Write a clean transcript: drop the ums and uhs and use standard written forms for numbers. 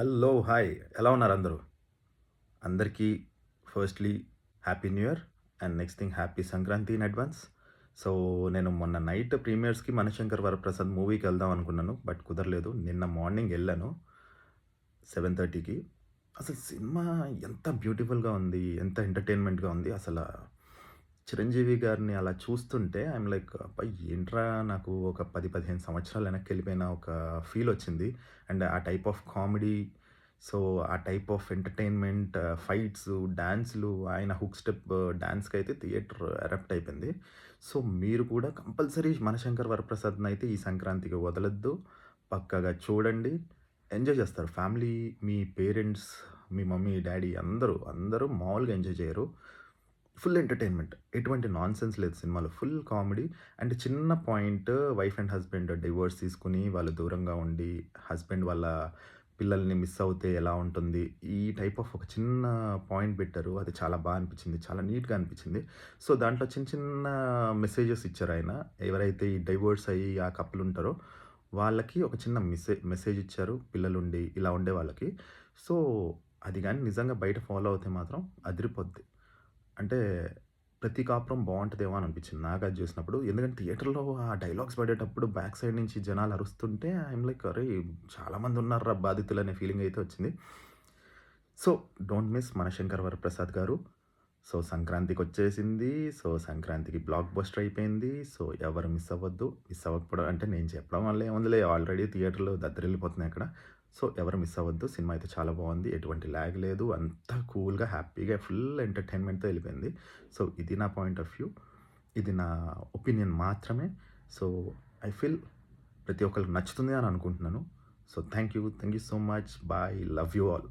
Hello! Hi! ఎలా ఉన్నారు అందరూ? అందరికీ firstly happy new year and next thing happy Sankranti in advance. So, నేను మొన్న నైట్ ప్రీమియర్స్‌కి 'మనశంకర్ వరప్రసాద్' మూవీకి వెళ్దాం అనుకున్నాను. బట్ కుదరలేదు. నిన్న మార్నింగ్ ఎళ్ళాను 7:30కి. అసలు సినిమా ఎంత బ్యూటిఫుల్‌గా ఉంది. ఎంత ఎంటర్‌టైన్‌మెంట్‌గా ఉంది. చిరంజీవి గారిని అలా చూస్తుంటే ఐయామ్ లైక్ అబ్బా! ఏంట్రా నాకు ఒక 10, 15 సంవత్సరాలు వెనక్కెళ్ళిపోయిన ఒక ఫీలొచ్చింది. అండ్ ఆ టైప్ ఆఫ్ కామెడీ, సో, ఆ టైప్ ఆఫ్ ఎంటర్‌టైన్‌మెంట్, ఫైట్సు, డాన్స్‌లు, ఆయన హుక్ స్టెప్ డాన్స్‌కైతే థియేటర్ ఎరప్ట్ అయిపోయింది. సో, మీరు కూడా కంపల్సరీ 'మనశంకర్ వరప్రసాద్‌నైతే ఈ సంక్రాంతికి వదలొద్దు. పక్కాగా చూడండి. ఎంజాయ్ చేస్తారు. ఫ్యామిలీ, మీ పేరెంట్స్, మీ మమ్మీ, డ్యాడీ అందరూ మామూలుగా ఎంజాయ్ చేయరు. Full entertainment. ఎటువంటి నాన్‌సెన్స్ లేదు సినిమాలో. ఫుల్ కామెడీ అండ్ చిన్న point, wife and husband divorce తీసుకొని వాళ్ళు దూరంగా ఉండి, హస్బెండ్ వాళ్ళ పిల్లల్ని మిస్ అవుతే ఎలా ఉంటుంది? ఈ టైప్ ఆఫ్ ఒక చిన్న పాయింట్ పెట్టారు. అది చాలా అనిపించింది. చాలా నీట్‌గా అనిపించింది. సో, దాంట్లో చిన్న చిన్న మెసేజెస్ ఇచ్చారాయన. ఎవరైతే ఈ డైవోర్స్ అయ్యి ఆ కపుల్ ఉంటారో వాళ్ళకి ఒక చిన్న మెసేజ్ ఇచ్చారు. పిల్లలుండి ఇలా ఉండే వాళ్ళకి. సో, అది గాని నిజంగా బయట ఫాలో అవుతే మాత్రం అదిరిపోద్ది. అంటే ప్రతి కాపురం బావుంటదేమో అని అనిపించింది నాకది జూసినప్పుడు. ఎందుకంటే థియేటర్‌లో ఆ డైలాగ్స్ పడేటప్పుడు బ్యాక్ సైడ్ నుంచి జనాలు అరుస్తుంటే ఐయామ్ లైక్ అరేయ్! చాలా మంది ఉన్నార్రా బాధితులనే ఫీలింగ్ అయితే వచ్చింది. So, don't miss 'Manashankar Varaprasad' గారు. సో, సంక్రాంతికొచ్చేసింది. సో, సంక్రాంతికి బ్లాక్ బస్టర్ అయిపోయింది. సో, ఎవరు మిస్ అవ్వద్దు. మిస్ అవ్వకపోవడం అంటే నేను చెప్పడం వల్ల ఏముందిలే ఆల్రెడీ థియేటర్‌లో దద్దరిల్లిపోతున్నాయి అక్కడ. సో, ఎవరు మిస్ అవ్వద్దు. సినిమా అయితే చాలా బావుంది. ఎటువంటి ల్యాగ్ లేదు. అంతా కూల్‌గా, హ్యాపీగా ఫుల్ ఎంటర్‌టైన్‌మెంట్‌తో ఎళ్ళిపోయింది. సో, ఇది నా పాయింట్ ఆఫ్ వ్యూ. ఇది నా ఒపీనియన్ మాత్రమే. సో, ఐ ఫీల్ ప్రతి ఒక్కళ్ళకి నచ్చుతుంది అని అనుకుంటున్నాను. So, thank you. Thank you so much. Bye. Love you all.